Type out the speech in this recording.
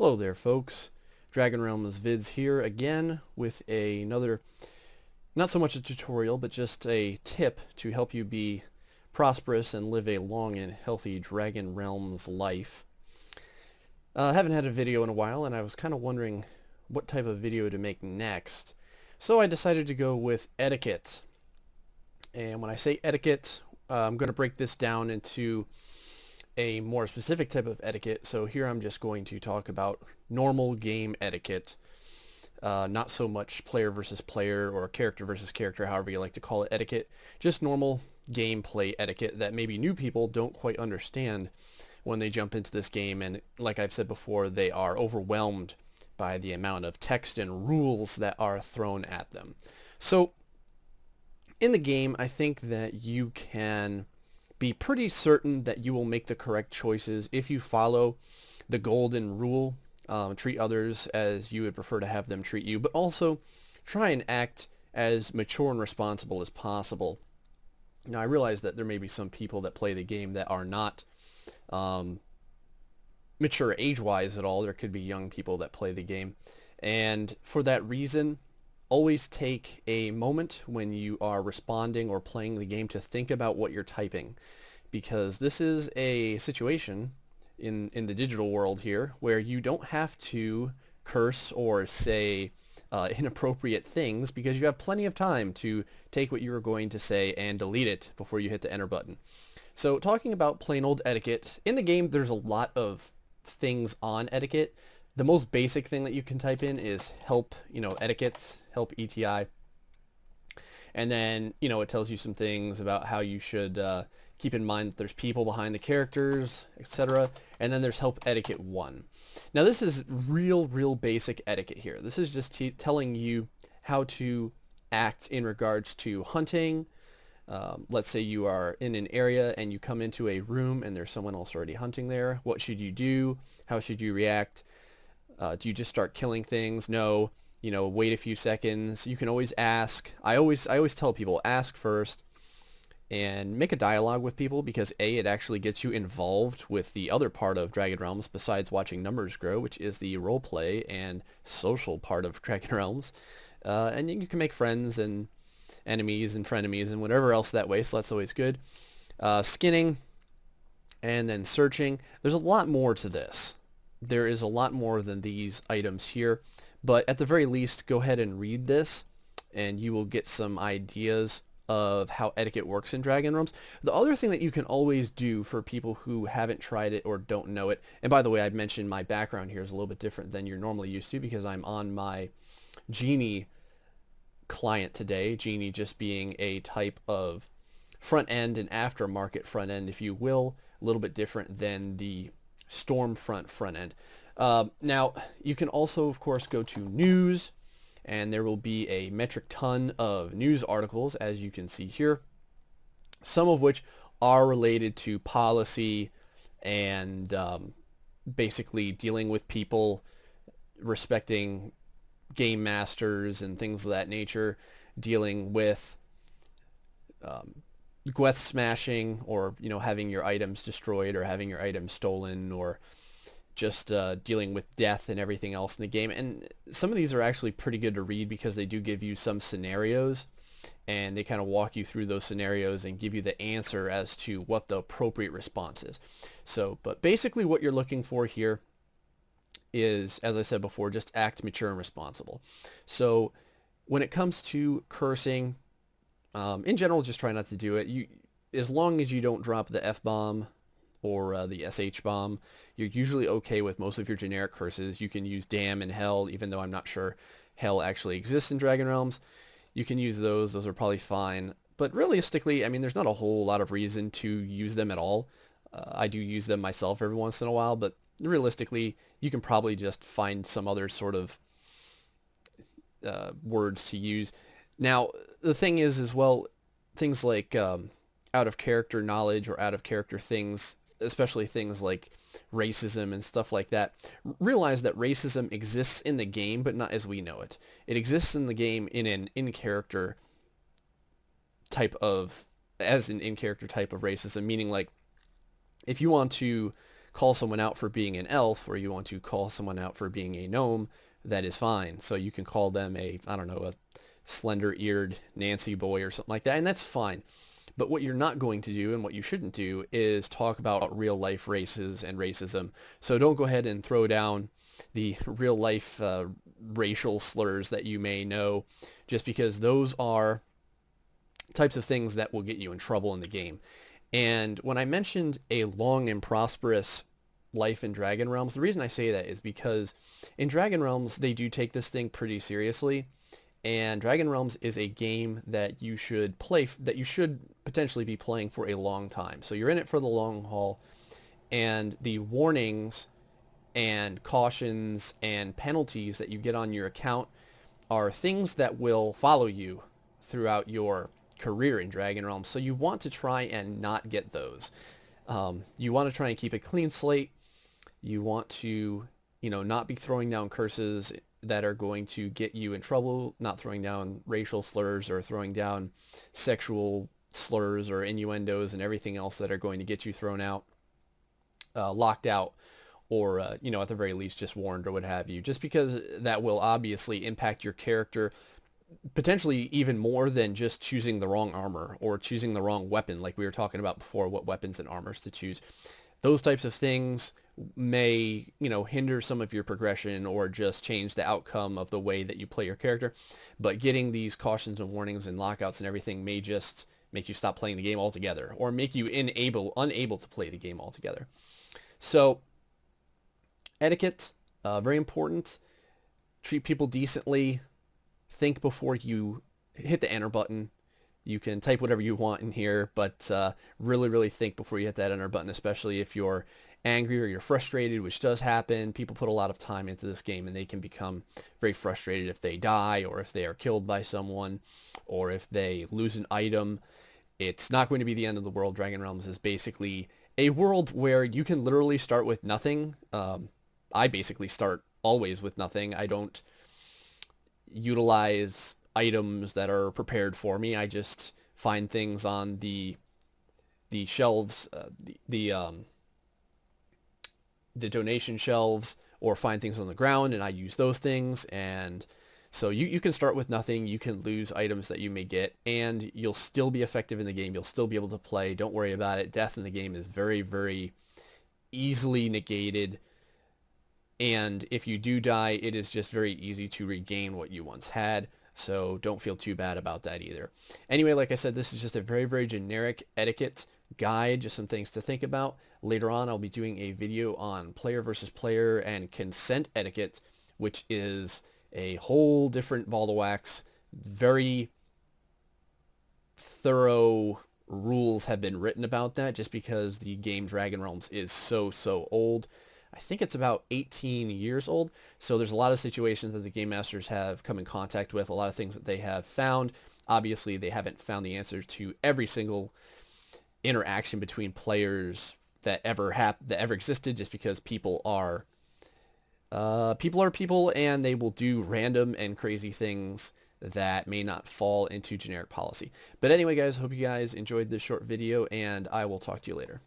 Hello there, folks. DragonRealms vids here again with another, not so much a tutorial, but just a tip to help you be prosperous and live a long and healthy Dragon Realms life. I haven't had a video in a while, and I was kind of wondering what type of video to make next. So I decided to go with etiquette. And when I say etiquette, I'm going to break this down into a more specific type of etiquette. So here I'm just going to talk about normal game etiquette, not so much player versus player or character versus character, however you like to call it etiquette, just normal gameplay etiquette that maybe new people don't quite understand when they jump into this game, and like I've said before, they are overwhelmed by the amount of text and rules that are thrown at them. So in the game, I think that you can be pretty certain that you will make the correct choices if you follow the golden rule. Treat others as you would prefer to have them treat you, but also try and act as mature and responsible as possible. Now, I realize that there may be some people that play the game that are not mature age-wise at all. There could be young people that play the game, and for that reason, always take a moment when you are responding or playing the game to think about what you're typing, because this is a situation in the digital world here where you don't have to curse or say inappropriate things, because you have plenty of time to take what you were going to say and delete it before you hit the enter button. So talking about plain old etiquette, in the game there's a lot of things on etiquette. The most basic thing that you can type in is help, etiquette, help ETI. And then, it tells you some things about how you should keep in mind that there's people behind the characters, etc. And then there's help etiquette 1. Now this is real basic etiquette here. This is just telling you how to act in regards to hunting. Let's say you are in an area and you come into a room and there's someone else already hunting there. What should you do? How should you react? Do you just start killing things? No. Wait a few seconds. You can always ask. I always tell people, ask first and make a dialogue with people, because A, it actually gets you involved with the other part of Dragon Realms besides watching numbers grow, which is the roleplay and social part of Dragon Realms. And you can make friends and enemies and frenemies and whatever else that way, so that's always good. Skinning and then searching. There's a lot more to this. There is a lot more than these items here, but at the very least, go ahead and read this and you will get some ideas of how etiquette works in Dragon Realms. The other thing that you can always do for people who haven't tried it or don't know it, and by the way, I've mentioned my background here is a little bit different than you're normally used to, because I'm on my Genie client today, Genie just being a type of front end and aftermarket front end, if you will, a little bit different than the Stormfront front end. Now, you can also, of course, go to news, and there will be a metric ton of news articles, as you can see here, some of which are related to policy and basically dealing with people, respecting game masters and things of that nature, dealing with Gweth smashing, or having your items destroyed or having your items stolen, or just dealing with death and everything else in the game. And some of these are actually pretty good to read, because they do give you some scenarios and they kind of walk you through those scenarios and give you the answer as to what the appropriate response is. So, but basically what you're looking for here is, as I said before, just act mature and responsible. So when it comes to cursing, in general, just try not to do it. As long as you don't drop the F-bomb or the SH bomb, you're usually okay with most of your generic curses. You can use damn and hell, even though I'm not sure hell actually exists in Dragon Realms. You can use those. Those are probably fine. But realistically, I mean, there's not a whole lot of reason to use them at all. I do use them myself every once in a while, but realistically, you can probably just find some other sort of words to use. Now, the thing is as well, things like out of character knowledge or out of character things, especially things like racism and stuff like that, realize that racism exists in the game, but not as we know it. It exists in the game in an in-character type of racism, meaning like if you want to call someone out for being an elf, or you want to call someone out for being a gnome, that is fine. So you can call them a, I don't know, a slender-eared Nancy boy or something like that, and that's fine. But what you're not going to do and what you shouldn't do is talk about real life races and racism. So don't go ahead and throw down the real life racial slurs that you may know, just because those are types of things that will get you in trouble in the game. And when I mentioned a long and prosperous life in DragonRealms, the reason I say that is because in DragonRealms they do take this thing pretty seriously. And DragonRealms is a game that you should play, that you should potentially be playing for a long time. So you're in it for the long haul, and the warnings and cautions and penalties that you get on your account are things that will follow you throughout your career in DragonRealms. So you want to try and not get those. You want to try and keep a clean slate. You want to, not be throwing down curses that are going to get you in trouble, not throwing down racial slurs or throwing down sexual slurs or innuendos and everything else that are going to get you thrown out, locked out, or, at the very least just warned or what have you, just because that will obviously impact your character potentially even more than just choosing the wrong armor or choosing the wrong weapon, like we were talking about before, what weapons and armors to choose. Those types of things may, hinder some of your progression or just change the outcome of the way that you play your character. But getting these cautions and warnings and lockouts and everything may just make you stop playing the game altogether, or make you unable to play the game altogether. So, etiquette, very important. Treat people decently. Think before you hit the enter button. You can type whatever you want in here, but really, really think before you hit that enter button, especially if you're angry or you're frustrated, which does happen. People put a lot of time into this game, and they can become very frustrated if they die, or if they are killed by someone, or if they lose an item. It's not going to be the end of the world. DragonRealms is basically a world where you can literally start with nothing. I basically start always with nothing. I don't utilize items that are prepared for me. I just find things on the shelves, the donation shelves, or find things on the ground, and I use those things. And so you can start with nothing. You can lose items that you may get, and you'll still be effective in the game. You'll still be able to play. Don't worry about it. Death in the game is very, very easily negated. And if you do die, it is just very easy to regain what you once had. So don't feel too bad about that either. Anyway, like I said, this is just a very, very generic etiquette guide, just some things to think about. Later on, I'll be doing a video on player versus player and consent etiquette, which is a whole different ball of wax. Very thorough rules have been written about that, just because the game DragonRealms is so, so old. I think it's about 18 years old, so there's a lot of situations that the game masters have come in contact with, a lot of things that they have found. Obviously, they haven't found the answer to every single interaction between players that ever existed, just because people are people, and they will do random and crazy things that may not fall into generic policy. But anyway, guys, hope you guys enjoyed this short video, and I will talk to you later.